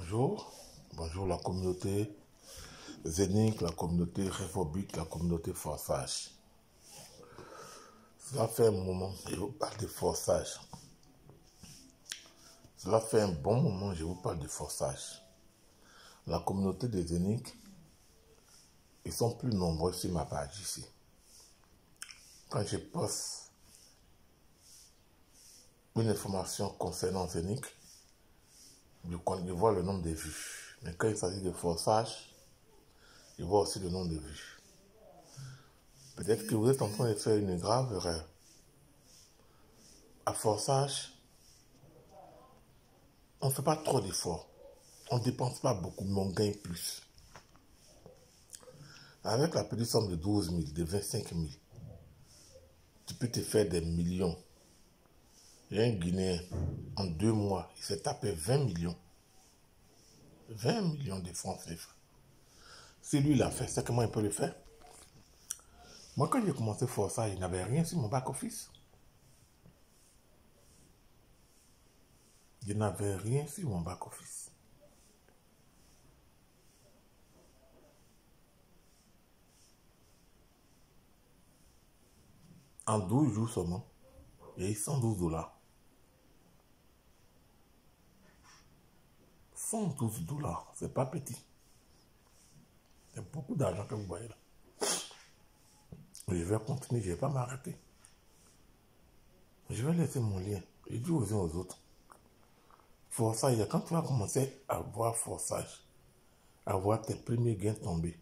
Bonjour, bonjour la communauté Zénith, la communauté Réphobique, la communauté Forçage. Cela fait un moment que je vous parle de forçage. Cela fait un bon moment que je vous parle de forçage. La communauté des Zénith, ils sont plus nombreux sur ma page ici. Quand je poste une information concernant Zénith, je vois le nombre de vues. Mais quand il s'agit de forçage, je vois aussi le nombre de vues. Peut-être que vous êtes en train de faire une grave erreur. À forçage, on ne fait pas trop d'efforts. On ne dépense pas beaucoup, mais on gagne plus. Avec la petite somme de 12 000, de 25 000, tu peux te faire des millions. Il y a un Guinéen, en 2 mois, il s'est tapé 20 millions. 20 millions de francs CFA. Si lui l'a fait, c'est comment il peut le faire? Moi, quand j'ai commencé Forçage, il n'avait rien sur mon back-office. Je n'avais rien sur mon back-office. En 12 jours seulement, il y a eu 112 $. 112 $, c'est pas petit. C'est beaucoup d'argent que vous voyez là. Je vais continuer, je ne vais pas m'arrêter. Je vais laisser mon lien. Je dis aux uns aux autres. Forçage, quand tu vas commencer à voir forçage, à voir tes premiers gains tomber,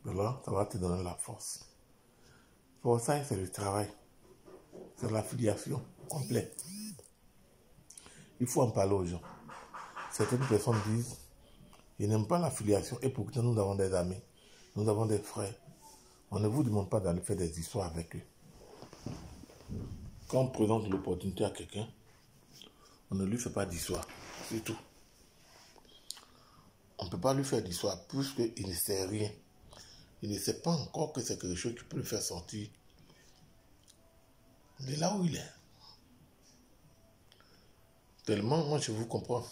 de là, ça va te donner la force. Forçage, c'est le travail. C'est l'affiliation complète. Il faut en parler aux gens. Certaines personnes disent, ils n'aiment pas l'affiliation et pourtant nous avons des amis, nous avons des frères. On ne vous demande pas d'aller faire des histoires avec eux. Quand on présente l'opportunité à quelqu'un, on ne lui fait pas d'histoire, c'est tout. On ne peut pas lui faire d'histoire puisqu'il ne sait rien. Il ne sait pas encore que c'est quelque chose qui peut le faire sortir de là où il est. Tellement, moi je vous comprends,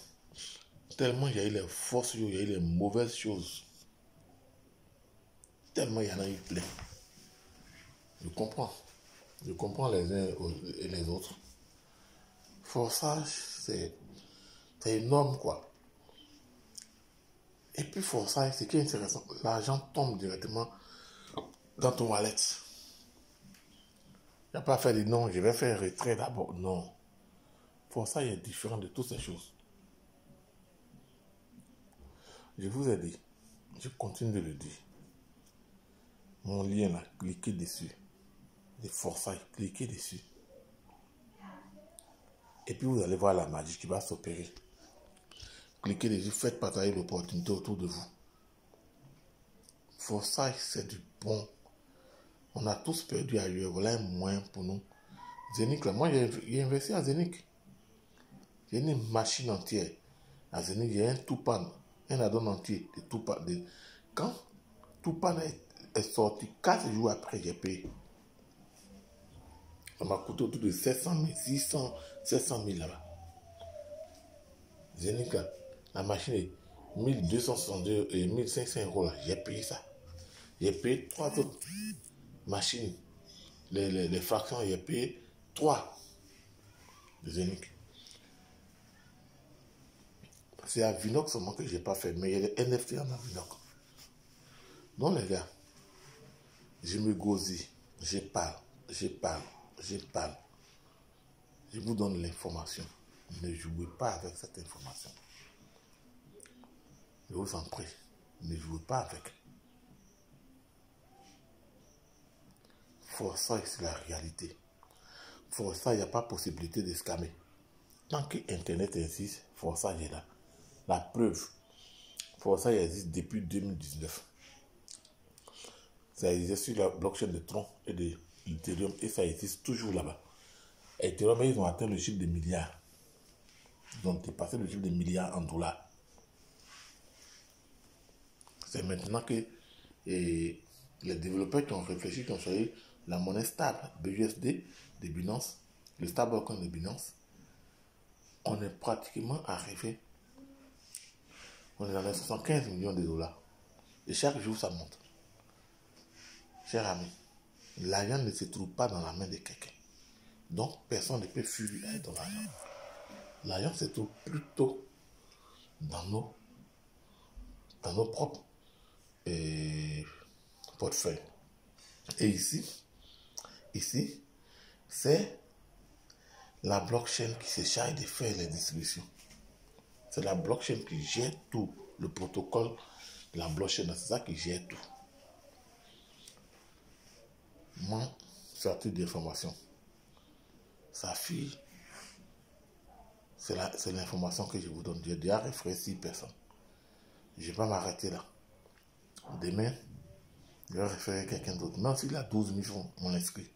tellement il y a eu les fausses choses, il y a eu les mauvaises choses. Tellement il y en a eu plein. Je comprends les uns et les autres. Forçage, c'est énorme quoi. Et puis forçage, ce qui est intéressant, l'argent tombe directement dans ton wallet. Il n'y a pas à faire des non, je vais faire un retrait d'abord. Non. Forçage est différent de toutes ces choses. Je vous ai dit, je continue de le dire. Mon lien là, cliquez dessus. Les forçages, cliquez dessus. Et puis vous allez voir la magie qui va s'opérer. Cliquez dessus, faites partager l'opportunité autour de vous. Forçage, c'est du bon. On a tous perdu ailleurs. Voilà un moyen pour nous. Zénith, là, moi j'ai investi à Zénith. J'ai une machine entière. À Zénith, j'ai un Toupan, un addon entier de Toupan. Quand Toupan est sorti, 4 jours après, j'ai payé. Ça m'a coûté autour de 700 000, 600, 700 000 là-bas. Zénith, là, la machine est 1262 et 1500 € là. J'ai payé ça. J'ai payé 3 autres machines. Les fractions, j'ai payé 3 de Zénith. C'est à Vinox seulement que je n'ai pas fait, mais il y a des NFT en Vinox. Non, les gars, je me gosille, je parle. Je vous donne l'information. Ne jouez pas avec cette information. Je vous en prie, ne jouez pas avec. Forçage, c'est la réalité. Forçage, il n'y a pas possibilité de scammer. Tant que Internet existe, Forçage est là. La preuve, Forçage existe depuis 2019. Ça existe sur la blockchain de Tron et de Ethereum et ça existe toujours là-bas. Ethereum, ils ont atteint le chiffre de milliards. Ils ont dépassé le chiffre de milliards en dollars. C'est maintenant que les développeurs qui ont réfléchi, qui ont choisi la monnaie stable, BUSD de Binance, le stablecoin de Binance, on est pratiquement arrivé, on est dans les 75 millions de dollars. Et chaque jour, ça monte. Cher ami, l'argent ne se trouve pas dans la main de quelqu'un. Donc, personne ne peut fuir avec ton argent. L'argent se trouve plutôt dans nos propres portefeuilles. Et ici, c'est la blockchain qui se charge de faire les distributions. C'est la blockchain qui gère tout. Le protocole de la blockchain, c'est ça qui gère tout. Moi, sortie d'information. Sa fille, c'est l'information que je vous donne. J'ai déjà référé 6 personnes. Je ne vais pas m'arrêter là. Demain, je vais référer quelqu'un d'autre. Même s'il a 12 000 francs, on l'inscrit.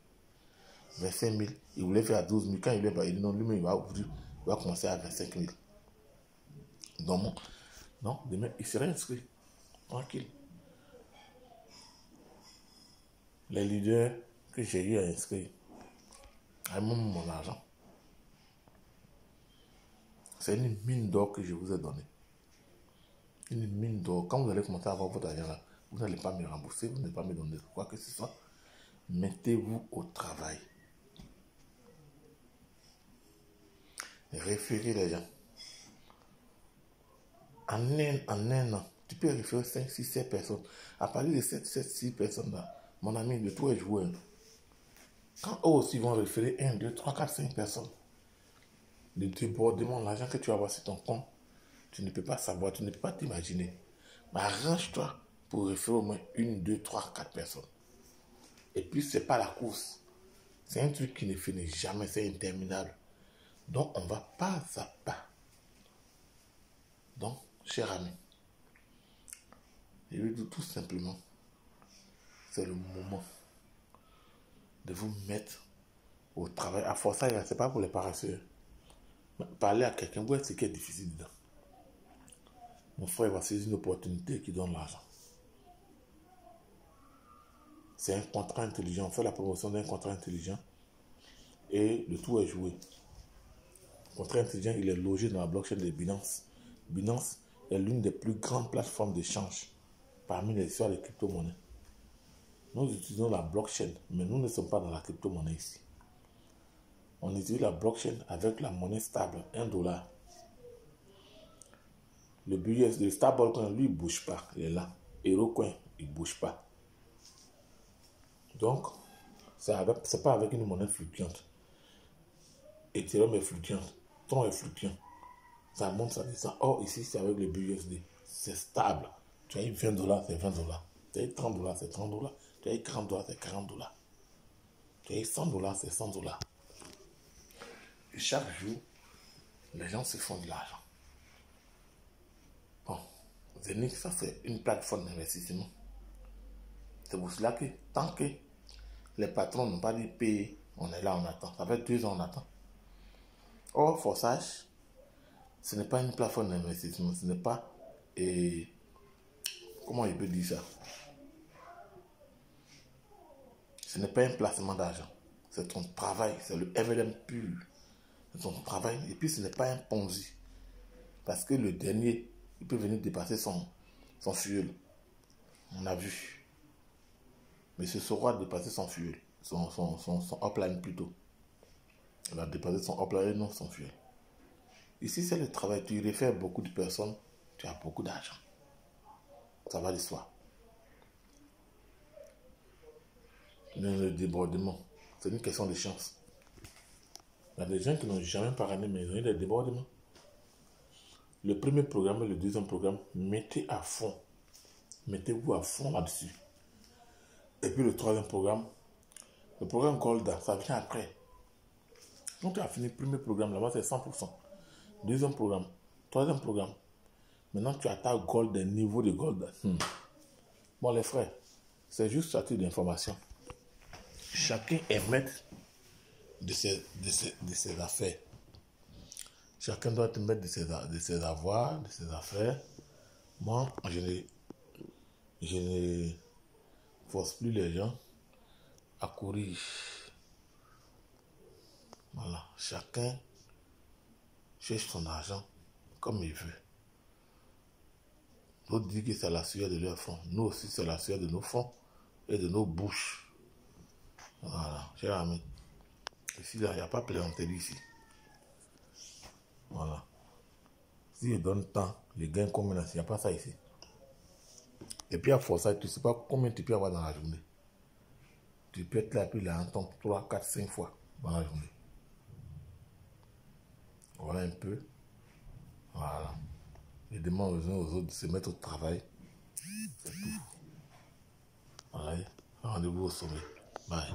25 000, il voulait faire à 12 000. Quand il dit non, lui, il va commencer à 25 000. Donc, non, demain, il serait inscrit. Tranquille. Les leaders que j'ai eu à inscrire, à mon argent, c'est une mine d'or que je vous ai donnée. Une mine d'or. Quand vous allez commencer à avoir votre argent là, vous n'allez pas me rembourser, vous n'allez pas me donner quoi que ce soit. Mettez-vous au travail. Référez les gens. En un an, tu peux référer 5, 6, 7 personnes. À partir de 7, 6 personnes là, mon ami, de tout est joué. Quand eux aussi vont référer 1, 2, 3, 4, 5 personnes, le débordement, l'argent que tu vas avoir sur ton compte, tu ne peux pas savoir, tu ne peux pas t'imaginer. Mais arrange-toi pour référer au moins 1, 2, 3, 4 personnes. Et puis, ce n'est pas la course. C'est un truc qui ne finit jamais, c'est interminable. Donc, on va pas à pas. Donc, cher ami, je lui dis tout simplement, c'est le moment de vous mettre au travail. À force, ce n'est pas pour les paresseux. Parler à quelqu'un, vous voyez ce qui est difficile dedans. Mon frère va saisir une opportunité qui donne l'argent. C'est un contrat intelligent. On fait la promotion d'un contrat intelligent et le tout est joué. Le contrat intelligent, il est logé dans la blockchain de Binance. Binance est l'une des plus grandes plateformes d'échange parmi les histoires de crypto-monnaies. Nous utilisons la blockchain, mais nous ne sommes pas dans la crypto-monnaie ici. On utilise la blockchain avec la monnaie stable, $1. Le BUSD, le stablecoin, lui, il ne bouge pas. Il est là. HeroCoin, il ne bouge pas. Donc, ce n'est pas avec une monnaie fluctuante. Ethereum est fluctuante. Tron est fluctuant. Ça monte, ça descend. Or, ici, c'est avec le BUSD. C'est stable. Tu as eu $20, c'est $20. Tu as eu $30, c'est $30. Tu as eu $40, c'est $40. Tu as eu $100, c'est $100. Et chaque jour, les gens se font de l'argent. Bon, Zenix, ça c'est une plateforme d'investissement. C'est pour cela que tant que les patrons n'ont pas dit payer, on est là, on attend. Ça fait 2 ans, on attend. Or, Forçage, ce n'est pas une plateforme d'investissement, ce n'est pas... comment il peut dire ça? Ce n'est pas un placement d'argent. C'est ton travail, c'est le MLM pur. C'est ton travail. Et puis, ce n'est pas un Ponzi. Parce que le dernier, il peut venir dépasser son fuel. On a vu. Mais ce sera dépasser son fuel. Son upline plutôt. Il a dépassé son upline et non son fuel. Ici, c'est le travail. Tu réfères beaucoup de personnes, tu as beaucoup d'argent. Ça va de soi. Le débordement, c'est une question de chance. Il y a des gens qui n'ont jamais parrainé, mais ils ont eu des débordements. Le premier programme et le deuxième programme, mettez à fond. Mettez-vous à fond là-dessus. Et puis le troisième programme, le programme Golda, ça vient après. Donc tu as fini le premier programme, là-bas c'est 100%. Deuxième programme, troisième programme. Maintenant tu atteins Gold, des niveaux de Golda. Bon les frères, c'est juste à titre d'information. Chacun est maître de ses affaires. Chacun doit être maître de ses avoirs, de ses affaires. Moi, je ne force plus les gens à courir. Voilà, chacun cherche son argent comme il veut. D'autres disent que c'est la sueur de leur front. Nous aussi, c'est la sueur de nos fronts et de nos bouches. Voilà, cher ami. Ici, là, il n'y a pas plaisanterie ici. Voilà. Si je donne temps, je gagne combien, il n'y a pas ça ici. Et puis à force, tu ne sais pas combien tu peux avoir dans la journée. Tu peux être là, puis là, entendre 3, 4, 5 fois dans la journée. Voilà un peu. Voilà. Je demande aux uns aux autres de se mettre au travail. C'est tout. Voilà. Rendez-vous au sommet. Bye.